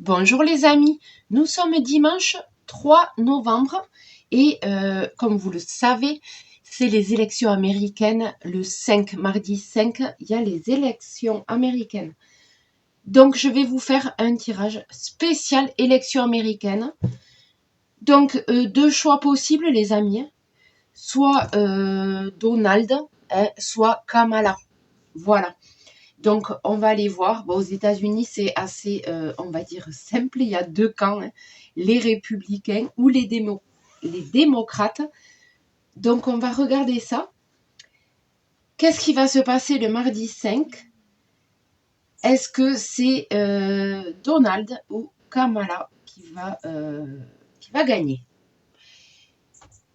Bonjour les amis, nous sommes dimanche 3 novembre et comme vous le savez, c'est les élections américaines. Le 5, mardi 5, il y a les élections américaines. Donc je vais vous faire un tirage spécial élections américaines. Donc deux choix possibles les amis, soit Donald, soit Kamala. Voilà. Donc, on va aller voir. Bon, aux États-Unis, c'est assez, on va dire, simple. Il y a deux camps, hein, les républicains ou les démocrates. Donc, on va regarder ça. Qu'est-ce qui va se passer le mardi 5? Est-ce que c'est Donald ou Kamala qui va gagner?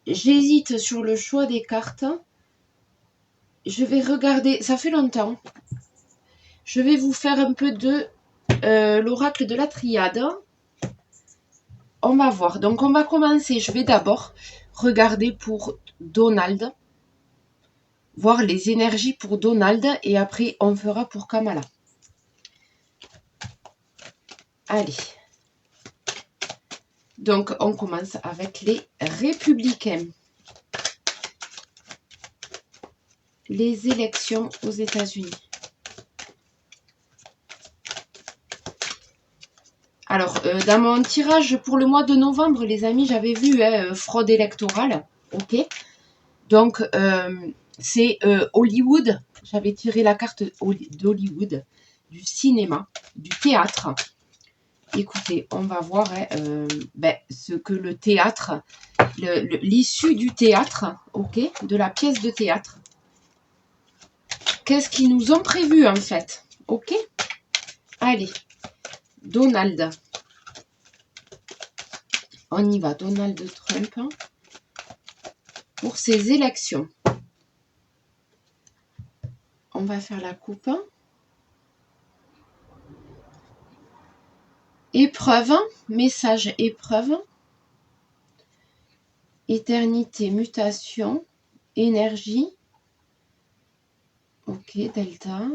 J'hésite sur le choix des cartes. Je vais regarder. Ça fait longtemps. Je vais vous faire un peu de l'oracle de la triade. On va voir. Donc, on va commencer. Je vais d'abord regarder pour Donald. Voir les énergies pour Donald. Et après, on fera pour Kamala. Allez. Donc, on commence avec les républicains. Les élections aux États-Unis. Alors, dans mon tirage pour le mois de novembre, les amis, j'avais vu fraude électorale. Ok. Donc, c'est Hollywood. J'avais tiré la carte d'Hollywood, du cinéma, du théâtre. Écoutez, on va voir ce que le théâtre, l'issue du théâtre, ok, de la pièce de théâtre. Qu'est-ce qu'ils nous ont prévu en fait, ok. Allez, Donald. On y va, Donald Trump, hein, pour ses élections. On va faire la coupe. Épreuve, message épreuve. Éternité, mutation, énergie. Ok, delta.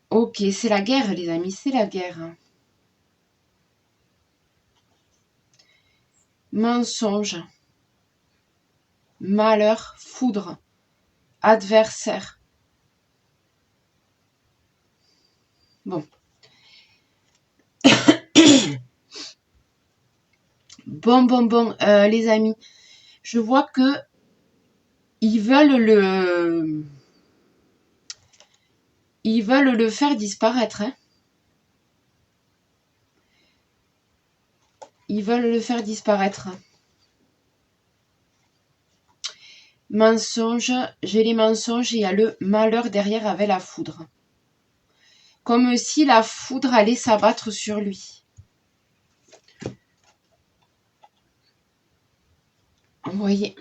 Ok, c'est la guerre, les amis, c'est la guerre. Mensonge. Malheur, foudre. Adversaire. Bon. Bon, les amis. Je vois que ils veulent le faire disparaître, hein. Ils veulent le faire disparaître. Mensonge, j'ai les mensonges et il y a le malheur derrière avec la foudre. Comme si la foudre allait s'abattre sur lui. Vous voyez,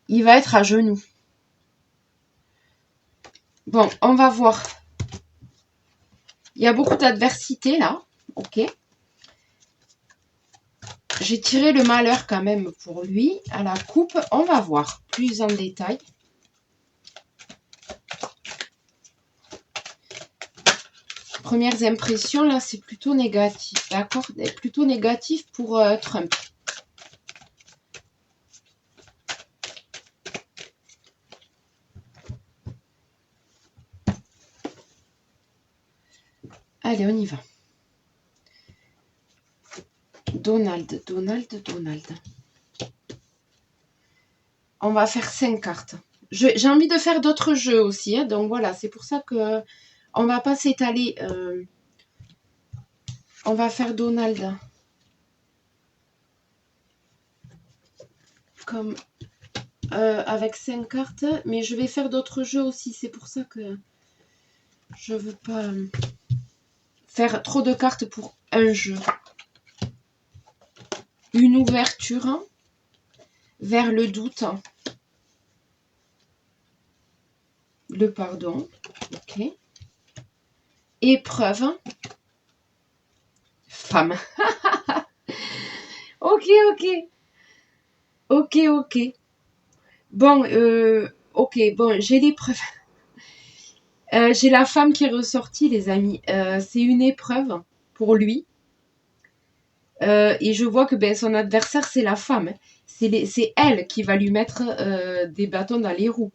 il va être à genoux. Bon, on va voir. Il y a beaucoup d'adversité là, ok. J'ai tiré le malheur quand même pour lui à la coupe. On va voir plus en détail. Premières impressions, là, c'est plutôt négatif. D'accord? Plutôt négatif pour Trump. Allez, on y va. Donald. On va faire 5 cartes. J'ai envie de faire d'autres jeux aussi. Hein, donc voilà, c'est pour ça que on va pas s'étaler. On va faire Donald. Comme avec 5 cartes. Mais je vais faire d'autres jeux aussi. C'est pour ça que je veux pas faire trop de cartes pour un jeu. Une ouverture vers le doute. Le pardon. Ok. Épreuve. Femme. Ok. Ok. Bon, ok. Bon, j'ai l'épreuve. J'ai la femme qui est ressortie, les amis. C'est une épreuve pour lui. Et je vois que son adversaire, c'est la femme. Hein. C'est elle qui va lui mettre des bâtons dans les roues.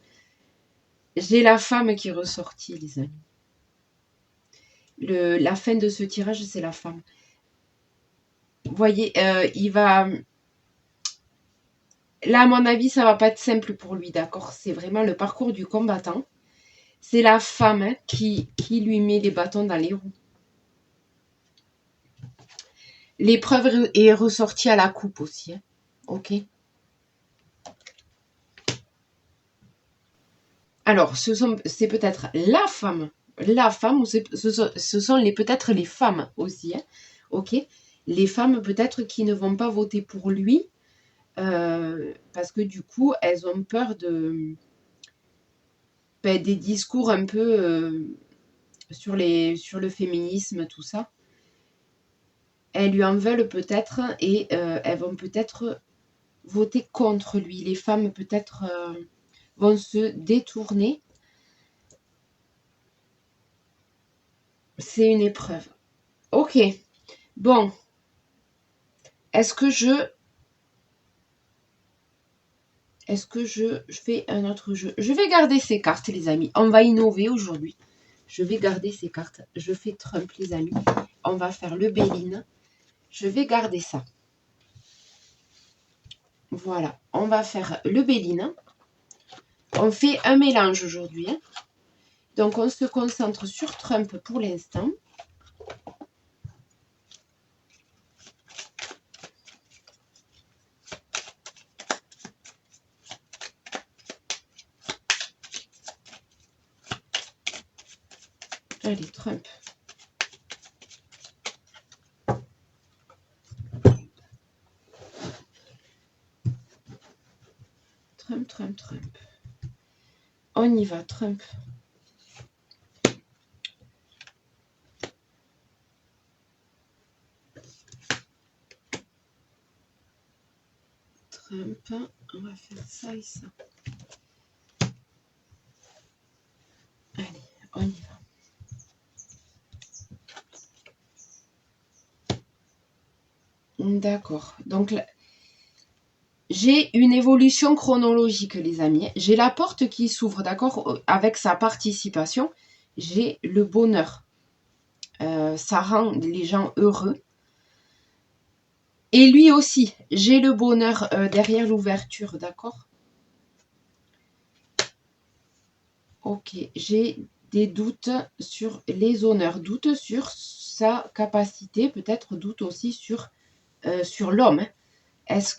J'ai la femme qui est ressortie, les amis. La fin de ce tirage, c'est la femme. Vous voyez, il va... Là, à mon avis, ça va pas être simple pour lui, d'accord? C'est vraiment le parcours du combattant. C'est la femme hein, qui lui met les bâtons dans les roues. L'épreuve est ressortie à la coupe aussi. Hein. Ok. Alors, c'est peut-être la femme ou ce sont peut-être les femmes aussi. Hein. Ok. Les femmes peut-être qui ne vont pas voter pour lui parce que du coup, elles ont peur des discours un peu sur le féminisme, tout ça. Elles lui en veulent peut-être et elles vont peut-être voter contre lui. Les femmes peut-être vont se détourner. C'est une épreuve. Ok. Bon. Est-ce que je fais un autre jeu? Je vais garder ces cartes, les amis. On va innover aujourd'hui. Je vais garder ces cartes. Je fais Trump, les amis. On va faire le Béline. Je vais garder ça. Voilà. On va faire le Béline. On fait un mélange aujourd'hui. Hein. Donc, on se concentre sur Trump pour l'instant. Allez, Trump. Trump. On y va, Trump. Trump, on va faire ça et ça. Allez, on y va. D'accord. Donc, j'ai une évolution chronologique, les amis. J'ai la porte qui s'ouvre, d'accord, avec sa participation. J'ai le bonheur. Ça rend les gens heureux. Et lui aussi, j'ai le bonheur derrière l'ouverture, d'accord? Ok, j'ai des doutes sur les honneurs, doutes sur sa capacité, peut-être doute aussi sur l'homme. Est-ce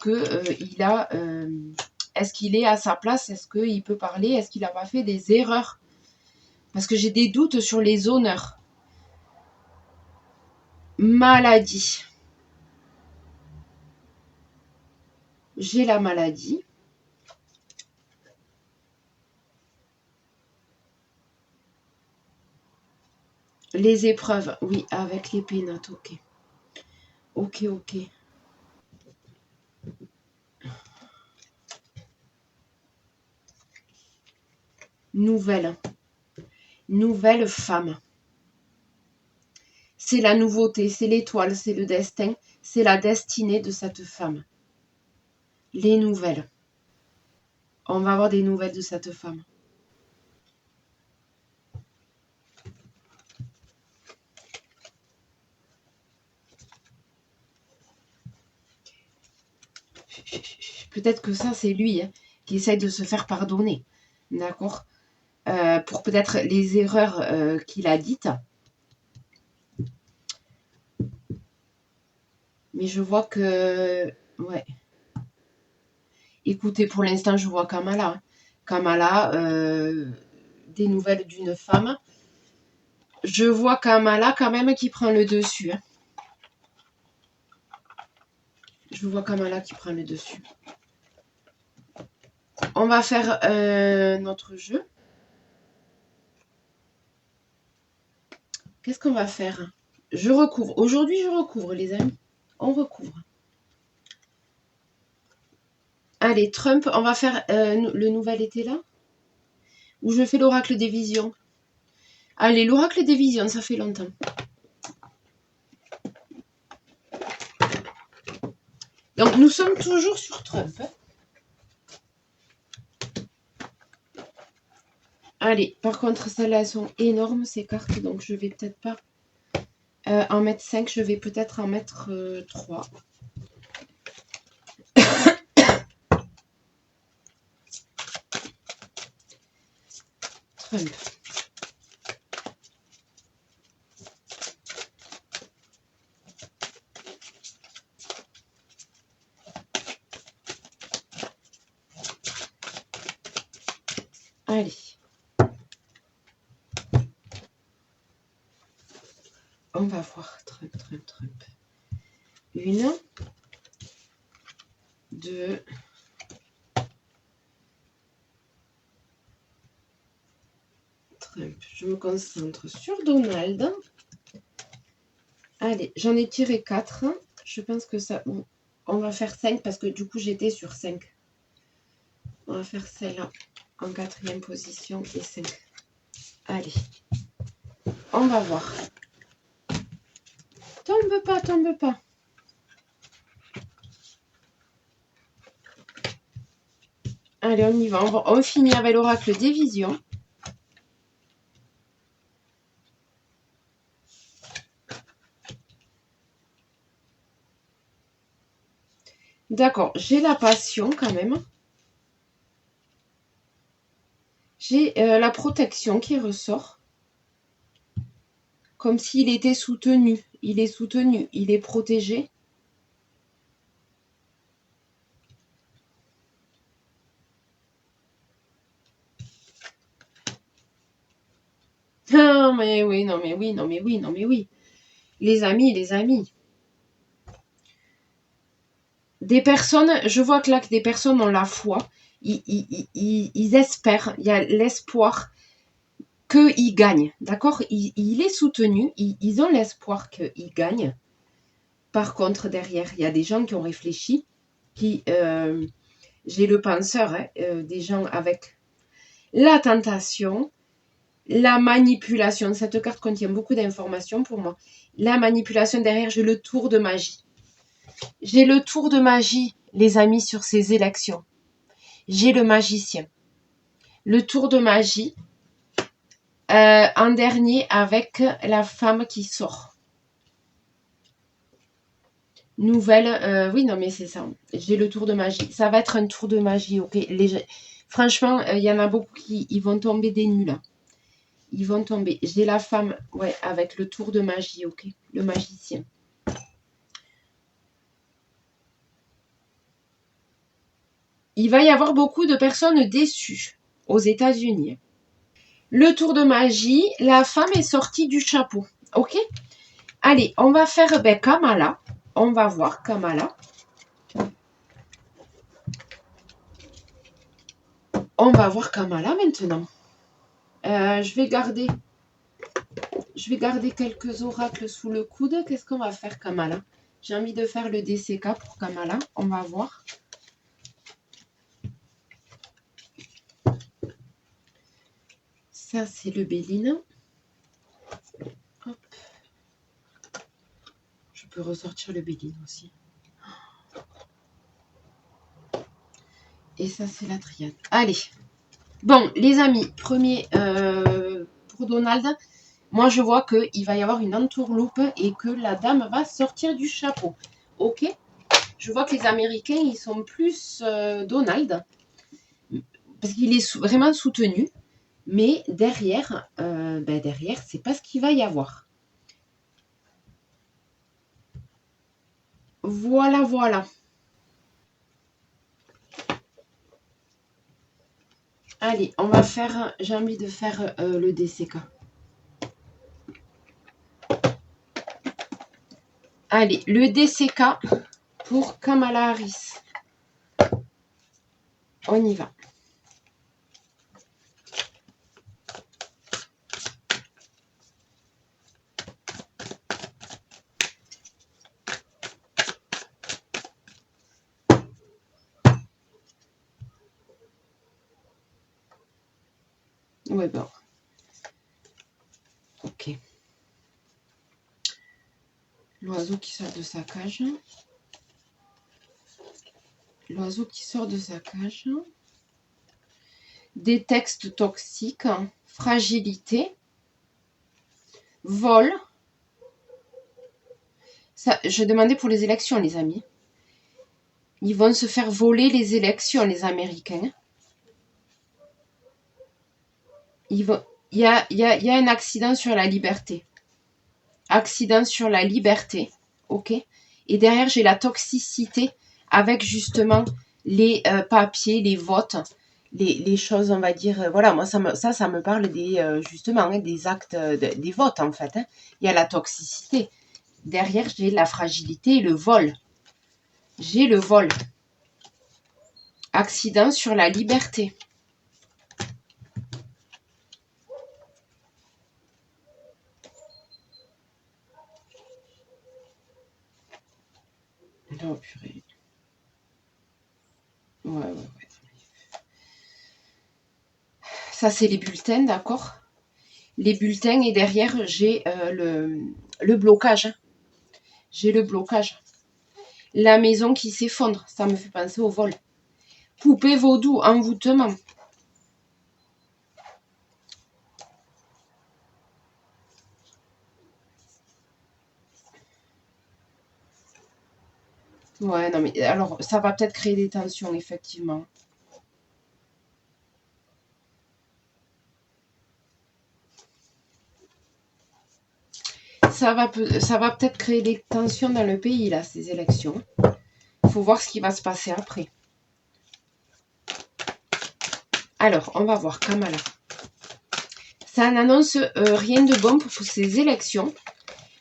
qu'il est à sa place? Est-ce qu'il peut parler? Est-ce qu'il n'a pas fait des erreurs? Parce que j'ai des doutes sur les honneurs. Maladie. J'ai la maladie. Les épreuves, oui, avec les pénates, ok. Ok. Nouvelle femme. C'est la nouveauté, c'est l'étoile, c'est le destin, c'est la destinée de cette femme. Les nouvelles. On va avoir des nouvelles de cette femme. Peut-être que ça, c'est lui hein, qui essaye de se faire pardonner. D'accord pour peut-être les erreurs qu'il a dites. Mais je vois que... Ouais. Écoutez, pour l'instant, je vois Kamala. Kamala, des nouvelles d'une femme. Je vois Kamala quand même qui prend le dessus. Hein. Je vois Kamala qui prend le dessus. On va faire notre jeu. Qu'est-ce qu'on va faire? Je recouvre. Aujourd'hui, je recouvre, les amis. On recouvre. Allez, Trump, on va faire le nouvel été là. Ou je fais l'oracle des visions. Allez, l'oracle des visions, ça fait longtemps. Donc, nous sommes toujours sur Trump. Allez, par contre, celles-là, elles sont énormes, ces cartes. Donc, je vais peut-être pas en mettre 5. Je vais peut-être en mettre 3. Trump. Allez. On va voir. Trump. 1, 2. Trump. Je me concentre sur Donald. Allez, j'en ai tiré 4. Je pense que ça... Bon, on va faire 5 parce que du coup, j'étais sur 5. On va faire celle-là en 4e position et 5. Allez. On va voir. Tombe pas. Allez, on y va. On finit avec l'oracle des visions. D'accord, j'ai la passion quand même. J'ai la protection qui ressort. Comme s'il était soutenu. Il est soutenu, il est protégé. Ah, mais oui, non, mais oui. Les amis. Des personnes, je vois que là, que des personnes ont la foi. Ils espèrent, il y a l'espoir qu'il gagne. D'accord, il est soutenu, ils ont l'espoir qu'il gagne. Par contre, derrière, il y a des gens qui ont réfléchi, qui... j'ai le penseur, hein, des gens avec la tentation, la manipulation. Cette carte contient beaucoup d'informations pour moi. La manipulation, derrière, j'ai le tour de magie. J'ai le tour de magie, les amis, sur ces élections. J'ai le magicien. Le tour de magie, en dernier, avec la femme qui sort. Nouvelle, oui, non, mais c'est ça. J'ai le tour de magie. Ça va être un tour de magie, ok. Franchement, il y en a beaucoup qui ils vont tomber des nuls, là. Ils vont tomber. J'ai la femme, ouais, avec le tour de magie, ok. Le magicien. Il va y avoir beaucoup de personnes déçues aux États-Unis. Le tour de magie, la femme est sortie du chapeau, ok. Allez, on va faire Kamala. On va voir Kamala. On va voir Kamala maintenant. Je vais garder quelques oracles sous le coude. Qu'est-ce qu'on va faire, Kamala? J'ai envie de faire le DCK pour Kamala. On va voir. Ça, c'est le Béline. Hop. Je peux ressortir le Béline aussi. Et ça, c'est la triade. Allez. Bon, les amis, premier pour Donald. Moi, je vois qu'il va y avoir une entourloupe et que la dame va sortir du chapeau. Ok? Je vois que les Américains, ils sont plus Donald. Parce qu'il est vraiment soutenu. Mais derrière, derrière, c'est pas ce qu'il va y avoir. Voilà. Allez, on va faire... J'ai envie de faire le DCK. Allez, le DCK pour Kamala Harris. On y va. Ouais, bon. Ok. L'oiseau qui sort de sa cage. L'oiseau qui sort de sa cage. Des textes toxiques. Fragilité. Vol. Ça, je demandais pour les élections, les amis. Ils vont se faire voler les élections, les Américains. Il y a un accident sur la liberté. Accident sur la liberté. Ok. Et derrière, j'ai la toxicité avec justement les papiers, les votes, les choses, on va dire. Voilà, moi, ça me parle des, justement, hein, des actes, des votes, en fait. Hein. Il y a la toxicité. Derrière, j'ai la fragilité et le vol. J'ai le vol. Accident sur la liberté. Oh purée. Ouais. Ça, c'est les bulletins, d'accord? Les bulletins et derrière, j'ai le blocage. J'ai le blocage. La maison qui s'effondre. Ça me fait penser au vol. Poupée vaudou, envoûtement. Ouais, non, mais alors, ça va peut-être créer des tensions, effectivement. Ça va peut-être créer des tensions dans le pays, là, ces élections. Il faut voir ce qui va se passer après. Alors, on va voir Kamala. Ça n'annonce rien de bon pour ces élections.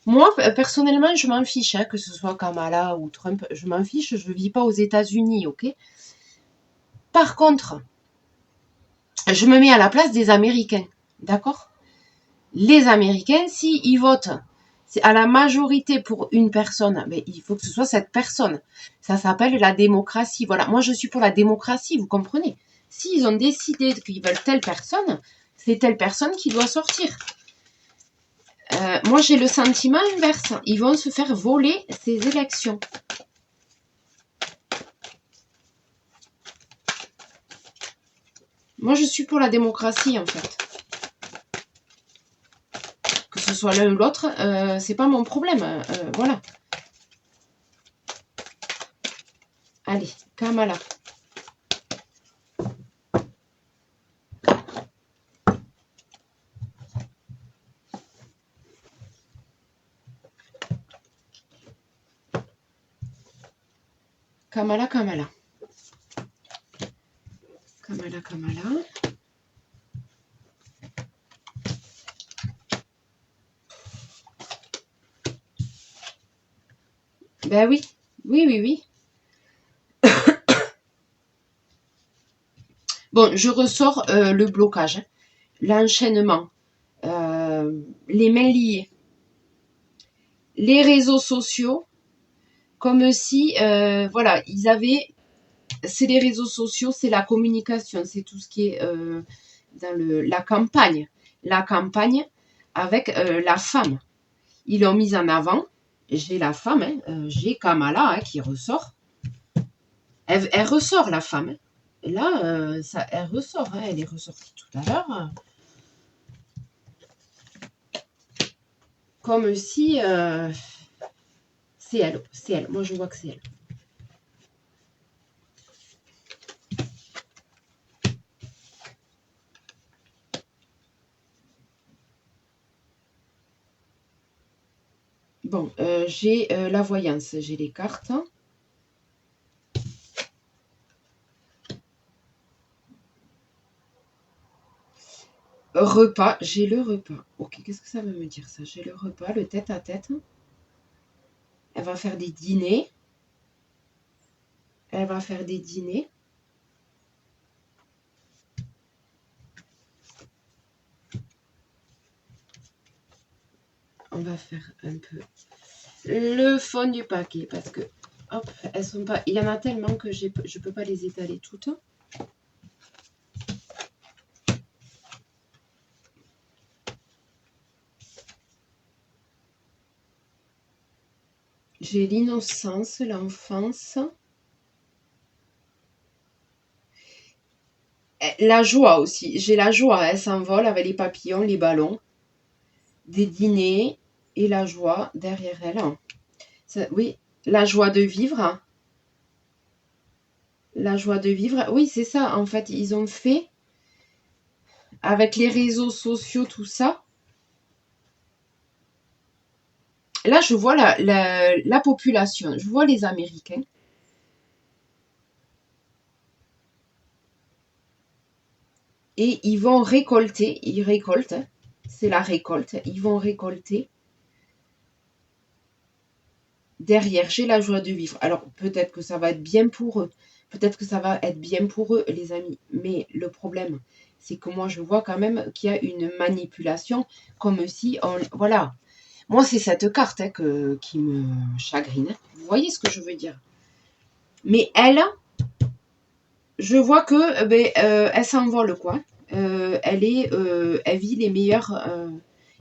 Moi, personnellement, je m'en fiche, hein, que ce soit Kamala ou Trump, je m'en fiche, je ne vis pas aux États-Unis, ok? Par contre, je me mets à la place des Américains, d'accord? Les Américains, s'ils votent à la majorité pour une personne, mais il faut que ce soit cette personne. Ça s'appelle la démocratie. Voilà, moi je suis pour la démocratie, vous comprenez? S'ils ont décidé qu'ils veulent telle personne, c'est telle personne qui doit sortir. Moi j'ai le sentiment inverse. Ils vont se faire voler ces élections. Moi je suis pour la démocratie en fait. Que ce soit l'un ou l'autre, c'est pas mon problème. Voilà. Allez, Kamala. Kamala. Kamala. Ben oui. Oui. Bon, je ressors le blocage, l'enchaînement, les mains liées, les réseaux sociaux, comme si, voilà, ils avaient, c'est les réseaux sociaux, c'est la communication, c'est tout ce qui est dans la campagne avec la femme. Ils l'ont mise en avant, j'ai la femme, hein, j'ai Kamala hein, qui ressort, elle ressort la femme, hein. Là, elle ressort, hein, elle est ressortie tout à l'heure. Comme si c'est elle. Moi, je vois que c'est elle. Bon, j'ai la voyance, j'ai les cartes. Repas, j'ai le repas. Ok, qu'est-ce que ça veut me dire ça? J'ai le repas, le tête-à-tête. Elle va faire des dîners. On va faire un peu le fond du paquet parce que, hop, elles sont pas. Il y en a tellement que je peux pas les étaler toutes. J'ai l'innocence, l'enfance. La joie aussi. J'ai la joie. Elle s'envole avec les papillons, les ballons. Des dîners et la joie derrière elle. Oui, la joie de vivre. La joie de vivre. Oui, c'est ça. En fait, ils ont fait, avec les réseaux sociaux, tout ça. Là, je vois la population. Je vois les Américains. Et ils vont récolter. Ils récoltent. C'est la récolte. Ils vont récolter. Derrière, j'ai la joie de vivre. Alors, peut-être que ça va être bien pour eux. Peut-être que ça va être bien pour eux, les amis. Mais le problème, c'est que moi, je vois quand même qu'il y a une manipulation, comme si on... Voilà. Moi, c'est cette carte qui me chagrine. Vous voyez ce que je veux dire? Mais elle, je vois que elle s'envole, quoi. Elle vit les meilleurs...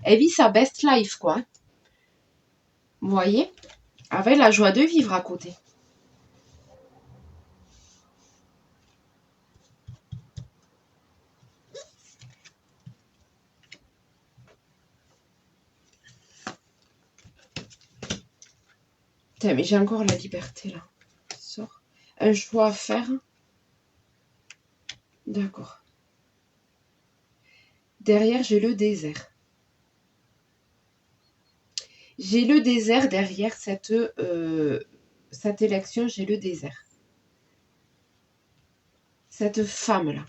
elle vit sa best life, quoi. Vous voyez? Avec la joie de vivre à côté. Putain, mais j'ai encore la liberté, là. Sort. Un choix à faire. D'accord. Derrière, j'ai le désert. J'ai le désert derrière cette élection, j'ai le désert. Cette femme-là.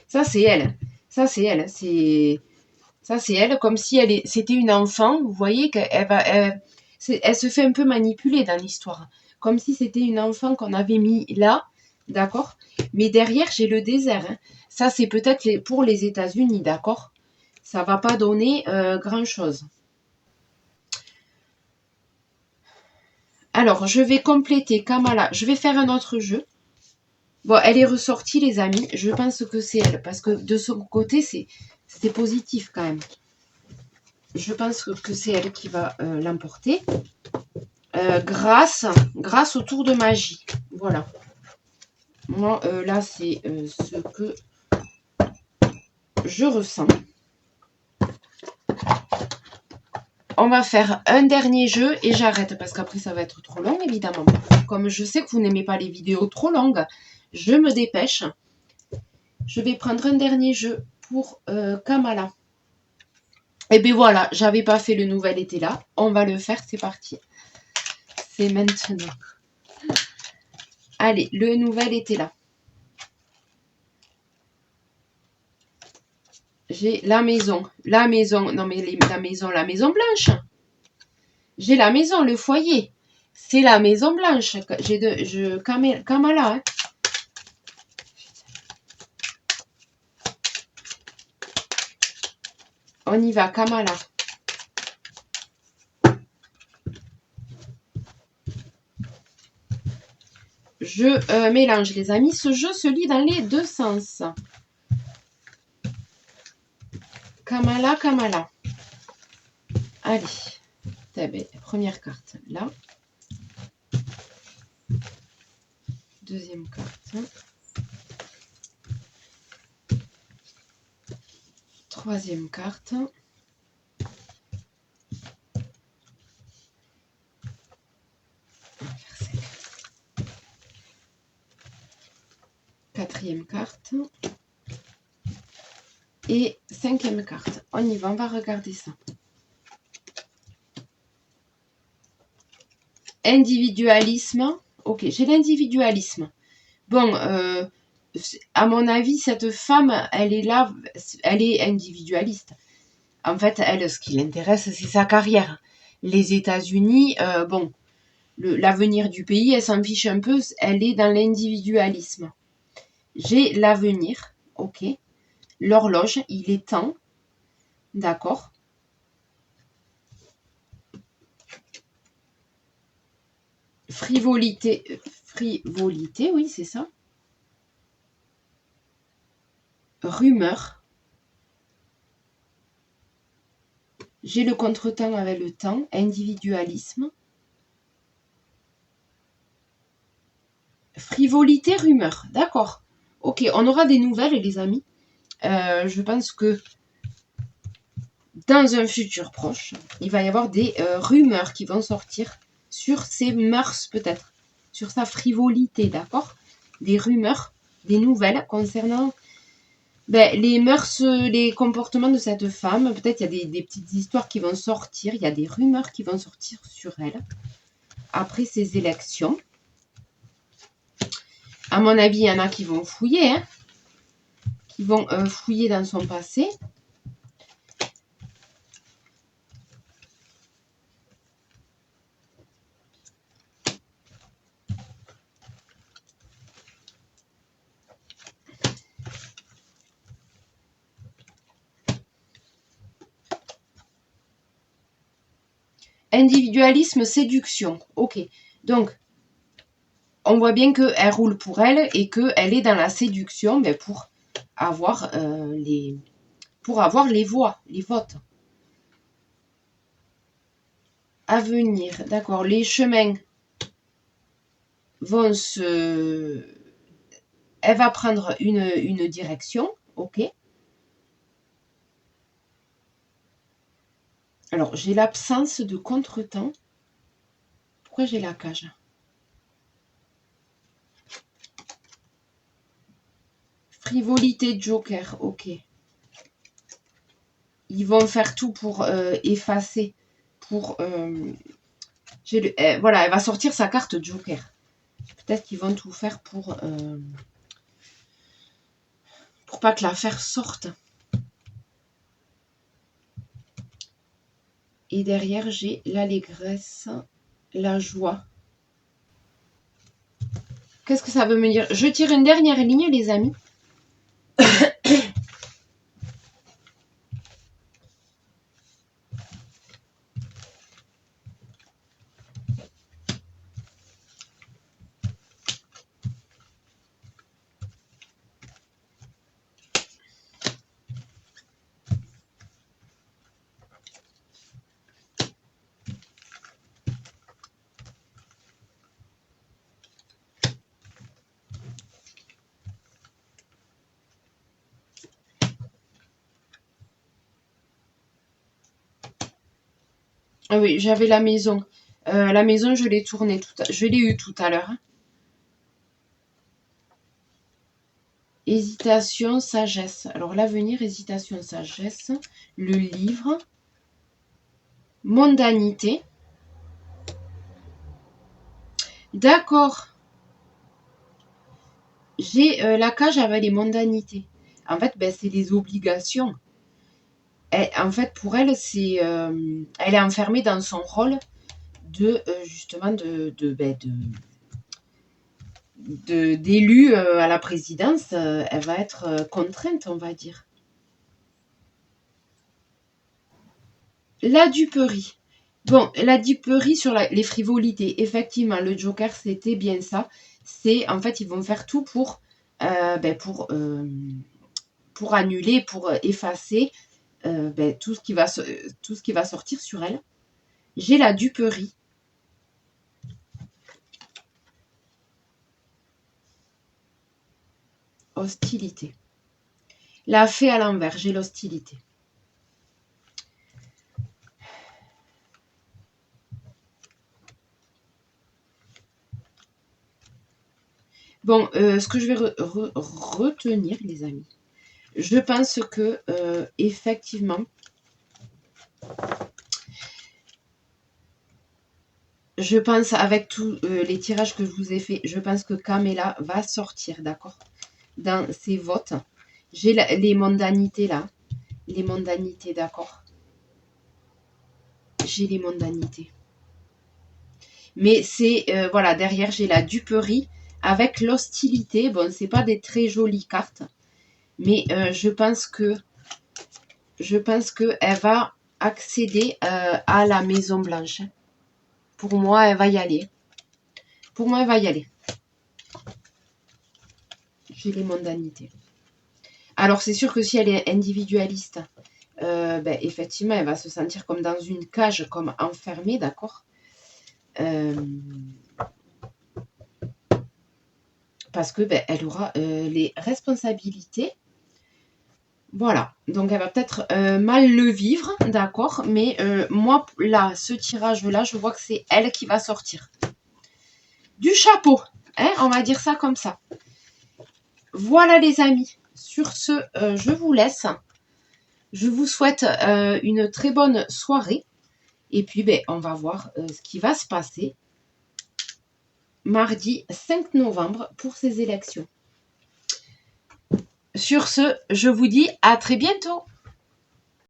Ça, c'est elle. Ça, c'est elle. Ça, c'est elle, comme si c'était une enfant. Vous voyez elle se fait un peu manipuler dans l'histoire. Comme si c'était une enfant qu'on avait mis là. D'accord? Mais derrière, j'ai le désert. Hein. Ça, c'est peut-être pour les États-Unis. D'accord? Ça va pas donner grand-chose. Alors, je vais compléter Kamala. Je vais faire un autre jeu. Bon, elle est ressortie, les amis. Je pense que c'est elle. Parce que de son côté, c'est positif quand même. Je pense que c'est elle qui va l'emporter. Grâce au tour de magie. Voilà. Moi, là, c'est ce que je ressens. On va faire un dernier jeu et j'arrête parce qu'après, ça va être trop long, évidemment. Comme je sais que vous n'aimez pas les vidéos trop longues, je me dépêche. Je vais prendre un dernier jeu pour Kamala. Et bien voilà, j'avais pas fait le nouvel été là. On va le faire, c'est parti. C'est maintenant. Allez, le nouvel été là. J'ai la maison. Non mais la maison blanche. J'ai la maison, le foyer. C'est la maison blanche. Kamala. Hein. On y va, Kamala. Je mélange, les amis. Ce jeu se lit dans les deux sens. Kamala, Kamala. Allez. Première carte, là. Deuxième carte. Troisième carte. Quatrième carte. Et cinquième carte. On y va, on va regarder ça. Individualisme. Ok, j'ai l'individualisme. Bon, à mon avis, cette femme, elle est là, elle est individualiste. En fait, elle, ce qui l'intéresse, c'est sa carrière. Les États-Unis, bon, l'avenir du pays, elle s'en fiche un peu, elle est dans l'individualisme. J'ai l'avenir, ok. L'horloge, il est temps, d'accord. Frivolité, oui, c'est ça. Rumeur. J'ai le contretemps avec le temps, individualisme, frivolité, rumeur. D'accord. Ok, on aura des nouvelles, les amis. Je pense que dans un futur proche, il va y avoir des rumeurs qui vont sortir sur ses mœurs, peut-être, sur sa frivolité, d'accord? Des rumeurs, des nouvelles concernant les mœurs, les comportements de cette femme. Peut-être il y a des petites histoires qui vont sortir, il y a des rumeurs qui vont sortir sur elle après ces élections. À mon avis, il y en a qui vont fouiller, hein, qui vont fouiller dans son passé. Individualisme, séduction. Ok. Donc, on voit bien qu'elle roule pour elle et qu'elle est dans la séduction pour avoir, les voix, les votes. À venir, d'accord. Les chemins vont se... Elle va prendre une direction, ok. Alors, j'ai l'absence de contretemps. Pourquoi j'ai la cage? Frivolité Joker, ok. Ils vont faire tout pour effacer, pour... voilà, elle va sortir sa carte Joker. Peut-être qu'ils vont tout faire pour pas que l'affaire sorte. Et derrière, j'ai l'allégresse, la joie. Qu'est-ce que ça veut me dire? Je tire une dernière ligne, les amis. Ah oui, j'avais la maison. La maison, je l'ai tournée je l'ai eu tout à l'heure. Hésitation, sagesse. Alors l'avenir, hésitation, sagesse. Le livre. Mondanité. D'accord. J'ai la cage avec les mondanités. En fait, c'est les obligations. En fait, pour elle, elle est enfermée dans son rôle de justement d'élue à la présidence. Elle va être contrainte, on va dire. La duperie. Bon, la duperie sur les frivolités. Effectivement, le Joker, c'était bien ça. C'est, en fait, ils vont faire tout pour annuler, pour effacer tout ce qui va sortir sur elle. J'ai la duperie. Hostilité. La fée à l'envers, j'ai l'hostilité. Bon, ce que je vais retenir, les amis, je pense que, effectivement, je pense, avec tous les tirages que je vous ai fait, je pense que Camilla va sortir, d'accord, dans ses votes. J'ai les mondanités là. Les mondanités, d'accord. J'ai les mondanités. Mais c'est, voilà, derrière, j'ai la duperie avec l'hostilité. Bon, c'est pas des très jolies cartes. Mais je pense que elle va accéder à la Maison Blanche. Pour moi, elle va y aller. Pour moi, elle va y aller. J'ai les mondanités. Alors, c'est sûr que si elle est individualiste, effectivement, elle va se sentir comme dans une cage, comme enfermée, d'accord? Parce que elle aura les responsabilités. Voilà, donc elle va peut-être mal le vivre, d'accord? Mais moi, là, ce tirage-là, je vois que c'est elle qui va sortir. Du chapeau, hein, on va dire ça comme ça. Voilà les amis, sur ce, je vous laisse. Je vous souhaite une très bonne soirée. Et puis, on va voir ce qui va se passer mardi 5 novembre pour ces élections. Sur ce, je vous dis à très bientôt.